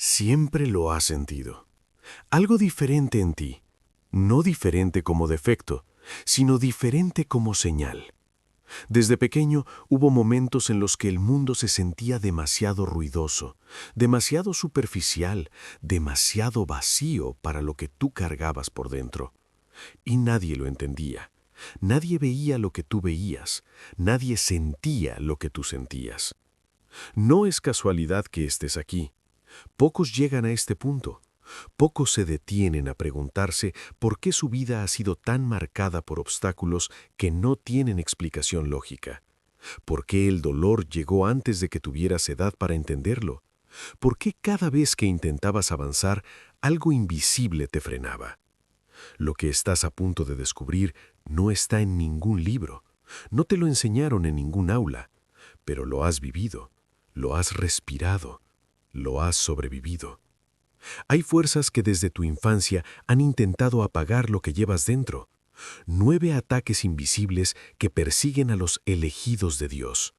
Siempre lo has sentido. Algo diferente en ti. No diferente como defecto, sino diferente como señal. Desde pequeño hubo momentos en los que el mundo se sentía demasiado ruidoso, demasiado superficial, demasiado vacío para lo que tú cargabas por dentro. Y nadie lo entendía. Nadie veía lo que tú veías. Nadie sentía lo que tú sentías. No es casualidad que estés aquí. Pocos llegan a este punto. Pocos se detienen a preguntarse por qué su vida ha sido tan marcada por obstáculos que no tienen explicación lógica. ¿Por qué el dolor llegó antes de que tuvieras edad para entenderlo? ¿Por qué cada vez que intentabas avanzar, algo invisible te frenaba? Lo que estás a punto de descubrir no está en ningún libro. No te lo enseñaron en ningún aula, pero lo has vivido, lo has respirado, lo has sobrevivido. Hay fuerzas que desde tu infancia han intentado apagar lo que llevas dentro. 9 ataques invisibles que persiguen a los elegidos de Dios.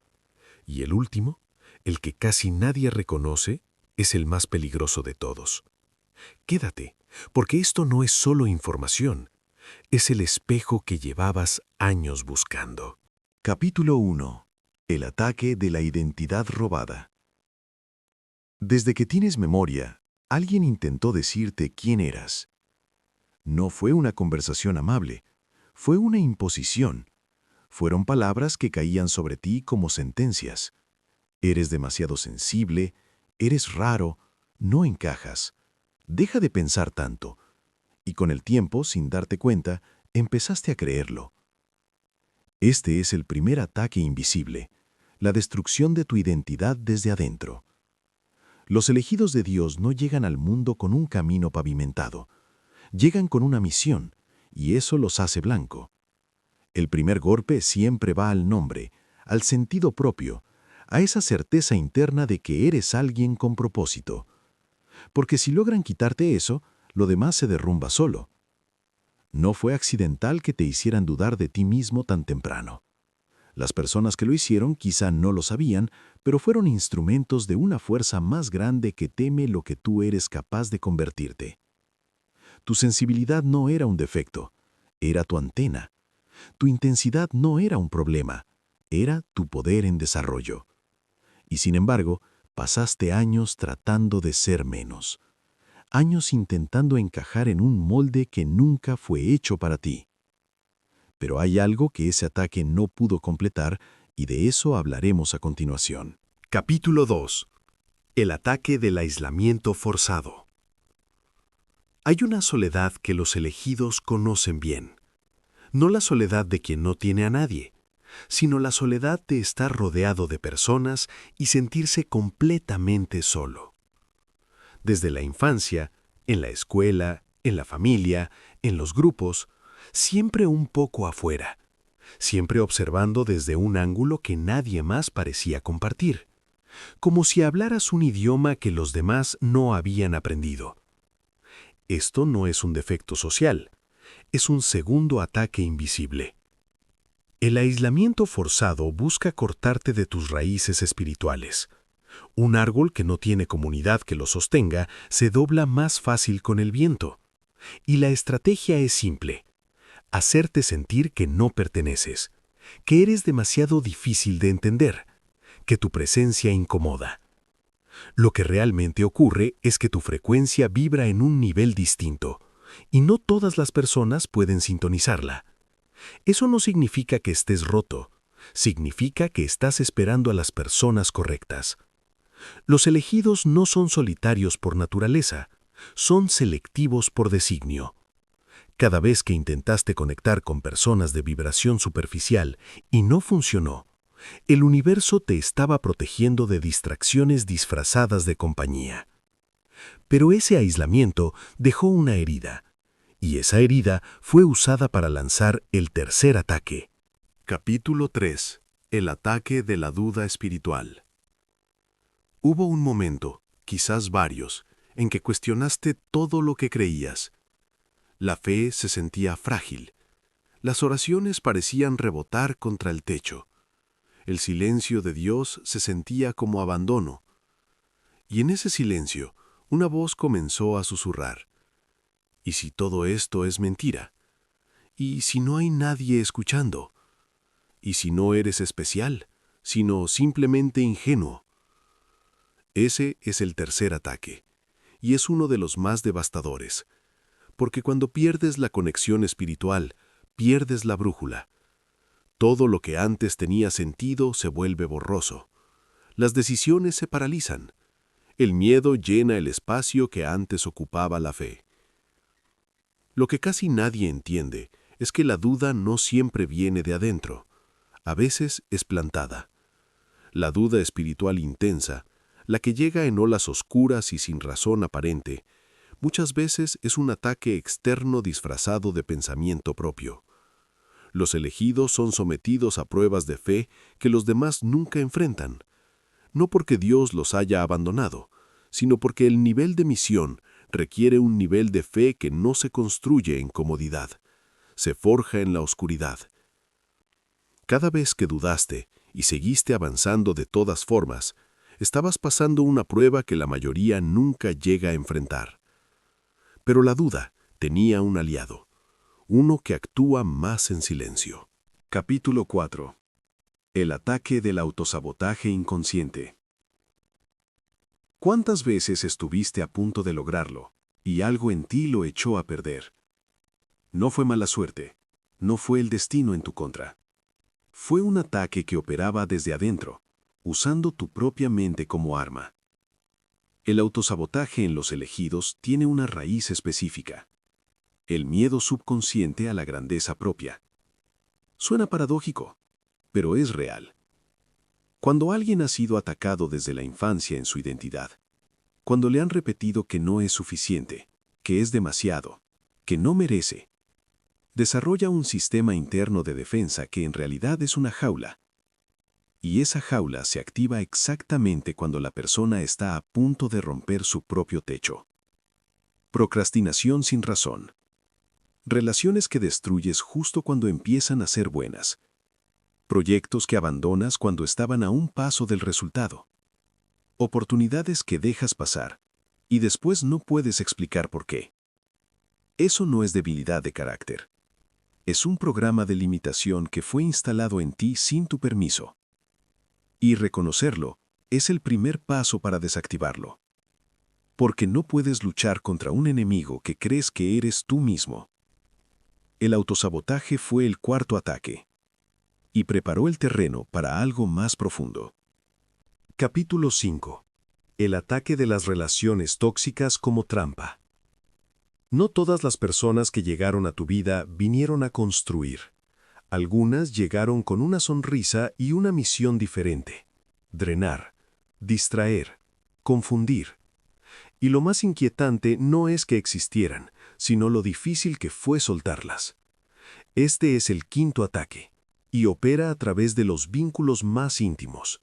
Y el último, el que casi nadie reconoce, es el más peligroso de todos. Quédate, porque esto no es solo información, es el espejo que llevabas años buscando. Capítulo 1. El ataque de la identidad robada. Desde que tienes memoria, alguien intentó decirte quién eras. No fue una conversación amable, fue una imposición. Fueron palabras que caían sobre ti como sentencias. Eres demasiado sensible, eres raro, no encajas. Deja de pensar tanto. Y con el tiempo, sin darte cuenta, empezaste a creerlo. Este es el primer ataque invisible, la destrucción de tu identidad desde adentro. Los elegidos de Dios no llegan al mundo con un camino pavimentado. Llegan con una misión, y eso los hace blanco. El primer golpe siempre va al nombre, al sentido propio, a esa certeza interna de que eres alguien con propósito. Porque si logran quitarte eso, lo demás se derrumba solo. No fue accidental que te hicieran dudar de ti mismo tan temprano. Las personas que lo hicieron quizá no lo sabían, pero fueron instrumentos de una fuerza más grande que teme lo que tú eres capaz de convertirte. Tu sensibilidad no era un defecto, era tu antena. Tu intensidad no era un problema, era tu poder en desarrollo. Y sin embargo, pasaste años tratando de ser menos. Años intentando encajar en un molde que nunca fue hecho para ti. Pero hay algo que ese ataque no pudo completar y de eso hablaremos a continuación. Capítulo 2. El ataque del aislamiento forzado. Hay una soledad que los elegidos conocen bien. No la soledad de quien no tiene a nadie, sino la soledad de estar rodeado de personas y sentirse completamente solo. Desde la infancia, en la escuela, en la familia, en los grupos, siempre un poco afuera, siempre observando desde un ángulo que nadie más parecía compartir, como si hablaras un idioma que los demás no habían aprendido. Esto no es un defecto social, es un segundo ataque invisible. El aislamiento forzado busca cortarte de tus raíces espirituales. Un árbol que no tiene comunidad que lo sostenga se dobla más fácil con el viento. Y la estrategia es simple: hacerte sentir que no perteneces, que eres demasiado difícil de entender, que tu presencia incomoda. Lo que realmente ocurre es que tu frecuencia vibra en un nivel distinto, y no todas las personas pueden sintonizarla. Eso no significa que estés roto, significa que estás esperando a las personas correctas. Los elegidos no son solitarios por naturaleza, son selectivos por designio. Cada vez que intentaste conectar con personas de vibración superficial y no funcionó, el universo te estaba protegiendo de distracciones disfrazadas de compañía. Pero ese aislamiento dejó una herida, y esa herida fue usada para lanzar el tercer ataque. Capítulo 3. El ataque de la duda espiritual. Hubo un momento, quizás varios, en que cuestionaste todo lo que creías. La fe se sentía frágil. Las oraciones parecían rebotar contra el techo. El silencio de Dios se sentía como abandono. Y en ese silencio, Una voz comenzó a susurrar. ¿Y si todo esto es mentira? ¿Y si no hay nadie escuchando? ¿Y si no eres especial, sino simplemente ingenuo? Ese es el tercer ataque, y es uno de los más devastadores, porque cuando pierdes la conexión espiritual, pierdes la brújula. Todo lo que antes tenía sentido se vuelve borroso. Las decisiones se paralizan. El miedo llena el espacio que antes ocupaba la fe. Lo que casi nadie entiende es que la duda no siempre viene de adentro. A veces es plantada. La duda espiritual intensa, la que llega en olas oscuras y sin razón aparente, muchas veces es un ataque externo disfrazado de pensamiento propio. Los elegidos son sometidos a pruebas de fe que los demás nunca enfrentan, no porque Dios los haya abandonado, sino porque el nivel de misión requiere un nivel de fe que no se construye en comodidad, se forja en la oscuridad. Cada vez que dudaste y seguiste avanzando de todas formas, estabas pasando una prueba que la mayoría nunca llega a enfrentar. Pero la duda tenía un aliado, uno que actúa más en silencio. Capítulo 4. El ataque del autosabotaje inconsciente. ¿Cuántas veces estuviste a punto de lograrlo y algo en ti lo echó a perder? No fue mala suerte, no fue el destino en tu contra. Fue un ataque que operaba desde adentro, usando tu propia mente como arma. El autosabotaje en los elegidos tiene una raíz específica: el miedo subconsciente a la grandeza propia. Suena paradójico, pero es real. Cuando alguien ha sido atacado desde la infancia en su identidad, cuando le han repetido que no es suficiente, que es demasiado, que no merece, desarrolla un sistema interno de defensa que en realidad es una jaula. Y esa jaula se activa exactamente cuando la persona está a punto de romper su propio techo. Procrastinación sin razón. Relaciones que destruyes justo cuando empiezan a ser buenas. Proyectos que abandonas cuando estaban a un paso del resultado. Oportunidades que dejas pasar y después no puedes explicar por qué. Eso no es debilidad de carácter. Es un programa de limitación que fue instalado en ti sin tu permiso. Y reconocerlo es el primer paso para desactivarlo. Porque no puedes luchar contra un enemigo que crees que eres tú mismo. El autosabotaje fue el cuarto ataque. Y preparó el terreno para algo más profundo. Capítulo 5. El ataque de las relaciones tóxicas como trampa. No todas las personas que llegaron a tu vida vinieron a construir. Algunas llegaron con una sonrisa y una misión diferente: drenar, distraer, confundir. Y lo más inquietante no es que existieran, sino lo difícil que fue soltarlas. Este es el quinto ataque, y opera a través de los vínculos más íntimos.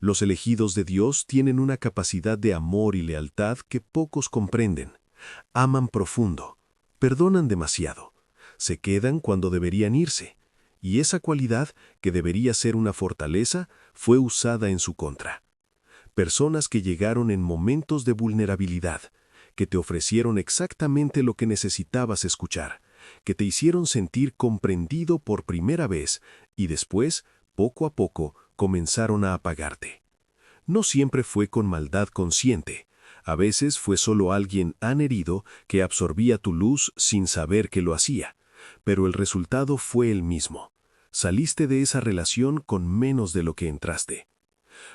Los elegidos de Dios tienen una capacidad de amor y lealtad que pocos comprenden. Aman profundo, perdonan demasiado, se quedan cuando deberían irse, y esa cualidad, que debería ser una fortaleza, fue usada en su contra. Personas que llegaron en momentos de vulnerabilidad, que te ofrecieron exactamente lo que necesitabas escuchar, que te hicieron sentir comprendido por primera vez y después, poco a poco, comenzaron a apagarte. No siempre fue con maldad consciente. A veces fue solo alguien herido que absorbía tu luz sin saber que lo hacía, pero el resultado fue el mismo. Saliste de esa relación con menos de lo que entraste.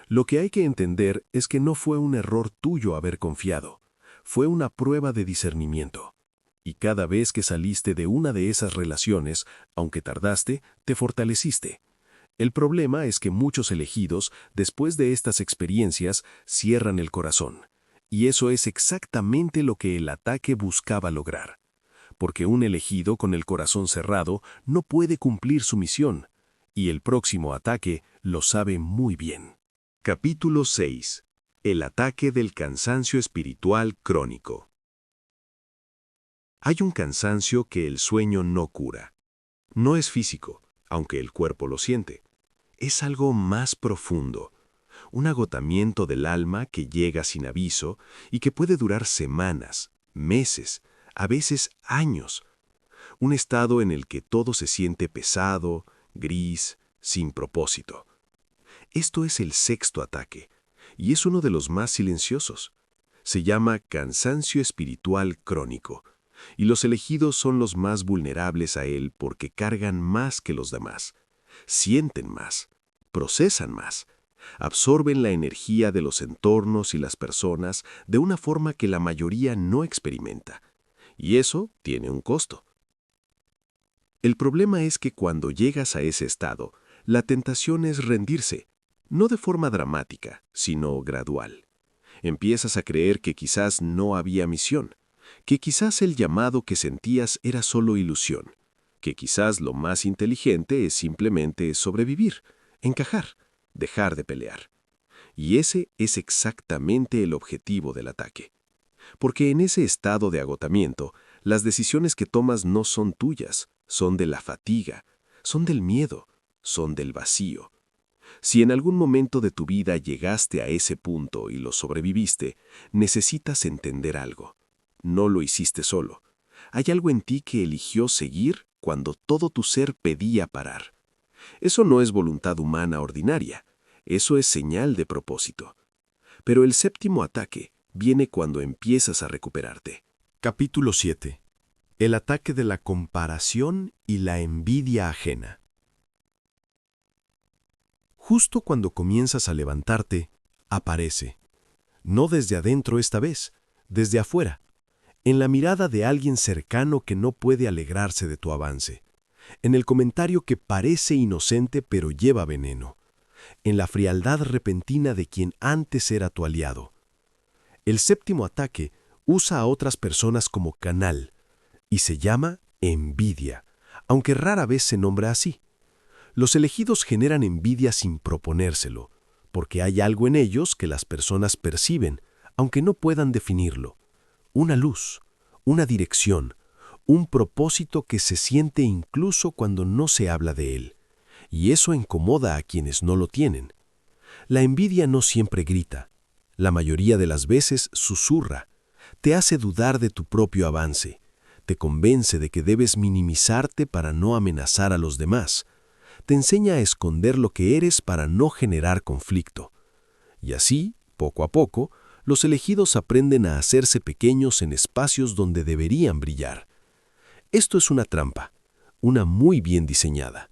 Lo que hay que entender es que no fue un error tuyo haber confiado, fue una prueba de discernimiento. Y cada vez que saliste de una de esas relaciones, aunque tardaste, te fortaleciste. El problema es que muchos elegidos, después de estas experiencias, cierran el corazón. Y eso es exactamente lo que el ataque buscaba lograr. Porque un elegido con el corazón cerrado no puede cumplir su misión. Y el próximo ataque lo sabe muy bien. Capítulo 6. El ataque del cansancio espiritual crónico. Hay un cansancio que el sueño no cura. No es físico, aunque el cuerpo lo siente. Es algo más profundo. un agotamiento del alma que llega sin aviso y que puede durar semanas, meses, a veces años. Un estado en el que todo se siente pesado, gris, sin propósito. Esto es el sexto ataque, y es uno de los más silenciosos. Se llama cansancio espiritual crónico, y los elegidos son los más vulnerables a él porque cargan más que los demás, sienten más, procesan más, absorben la energía de los entornos y las personas de una forma que la mayoría no experimenta, y eso tiene un costo. El problema es que cuando llegas a ese estado, la tentación es rendirse, no de forma dramática, sino gradual. Empiezas a creer que quizás no había misión, que quizás el llamado que sentías era solo ilusión, que quizás lo más inteligente es simplemente sobrevivir, encajar, dejar de pelear. Y ese es exactamente el objetivo del ataque. Porque en ese estado de agotamiento, las decisiones que tomas no son tuyas, son de la fatiga, son del miedo, son del vacío. Si en algún momento de tu vida llegaste a ese punto y lo sobreviviste, necesitas entender algo. No lo hiciste solo. Hay algo en ti que eligió seguir cuando todo tu ser pedía parar. Eso no es voluntad humana ordinaria, eso es señal de propósito. Pero el séptimo ataque viene cuando empiezas a recuperarte. Capítulo 7. El ataque de la comparación y la envidia ajena. Justo cuando comienzas a levantarte, aparece. No desde adentro esta vez, desde afuera. En la mirada de alguien cercano que no puede alegrarse de tu avance. En el comentario que parece inocente pero lleva veneno. En la frialdad repentina de quien antes era tu aliado. El séptimo ataque usa a otras personas como canal y se llama envidia, aunque rara vez se nombra así. Los elegidos generan envidia sin proponérselo, porque hay algo en ellos que las personas perciben, aunque no puedan definirlo. Una luz, una dirección, un propósito que se siente incluso cuando no se habla de él, y eso incomoda a quienes no lo tienen. La envidia no siempre grita, la mayoría de las veces susurra, te hace dudar de tu propio avance, te convence de que debes minimizarte para no amenazar a los demás, te enseña a esconder lo que eres para no generar conflicto. Y así, poco a poco, los elegidos aprenden a hacerse pequeños en espacios donde deberían brillar. Esto es una trampa, una muy bien diseñada.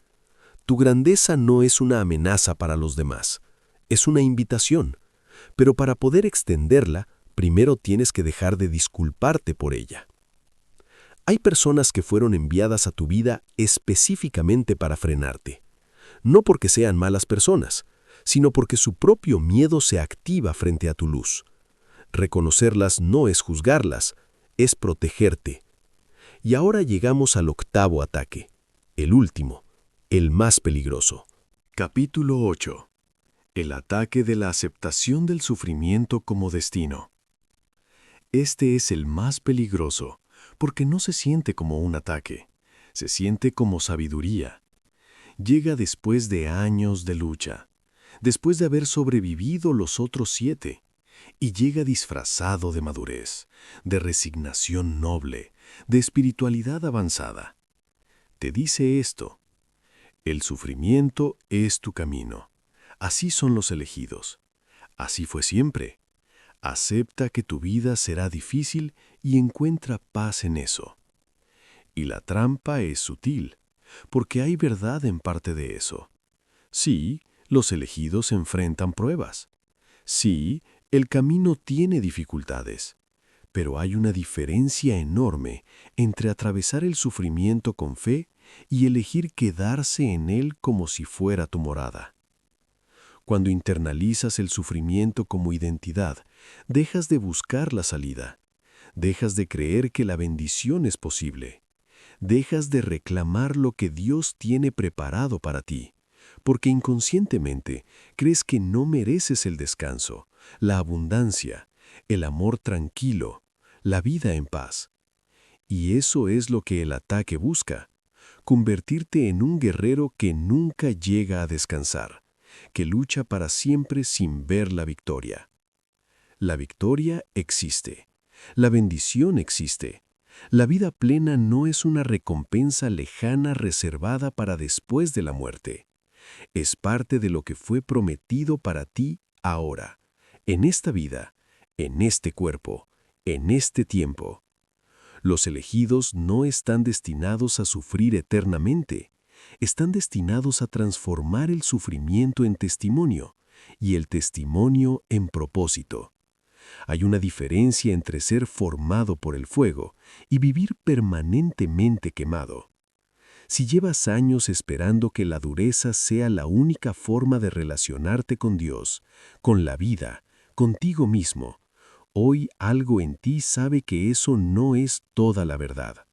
Tu grandeza no es una amenaza para los demás, es una invitación, pero para poder extenderla, primero tienes que dejar de disculparte por ella. Hay personas que fueron enviadas a tu vida específicamente para frenarte. No porque sean malas personas, sino porque su propio miedo se activa frente a tu luz. Reconocerlas no es juzgarlas, es protegerte. Y ahora llegamos al octavo ataque, el último, el más peligroso. Capítulo 8. El ataque de la aceptación del sufrimiento como destino. Este es el más peligroso, porque no se siente como un ataque, se siente como sabiduría. Llega después de años de lucha, después de haber sobrevivido los otros 7, y llega disfrazado de madurez, de resignación noble, de espiritualidad avanzada. Te dice esto: el sufrimiento es tu camino. Así son los elegidos. Así fue siempre. Acepta que tu vida será difícil y encuentra paz en eso. Y la trampa es sutil, porque hay verdad en parte de eso. Sí, los elegidos enfrentan pruebas. Sí, el camino tiene dificultades. Pero hay una diferencia enorme entre atravesar el sufrimiento con fe y elegir quedarse en él como si fuera tu morada. Cuando internalizas el sufrimiento como identidad, dejas de buscar la salida. Dejas de creer que la bendición es posible. Dejas de reclamar lo que Dios tiene preparado para ti, porque inconscientemente crees que no mereces el descanso, la abundancia, el amor tranquilo, la vida en paz. Y eso es lo que el ataque busca, convertirte en un guerrero que nunca llega a descansar, que lucha para siempre sin ver la victoria. La victoria existe. La bendición existe. La vida plena no es una recompensa lejana reservada para después de la muerte. Es parte de lo que fue prometido para ti ahora, en esta vida, en este cuerpo, en este tiempo. Los elegidos no están destinados a sufrir eternamente. Están destinados a transformar el sufrimiento en testimonio y el testimonio en propósito. Hay una diferencia entre ser formado por el fuego y vivir permanentemente quemado. Si llevas años esperando que la dureza sea la única forma de relacionarte con Dios, con la vida, contigo mismo, hoy algo en ti sabe que eso no es toda la verdad.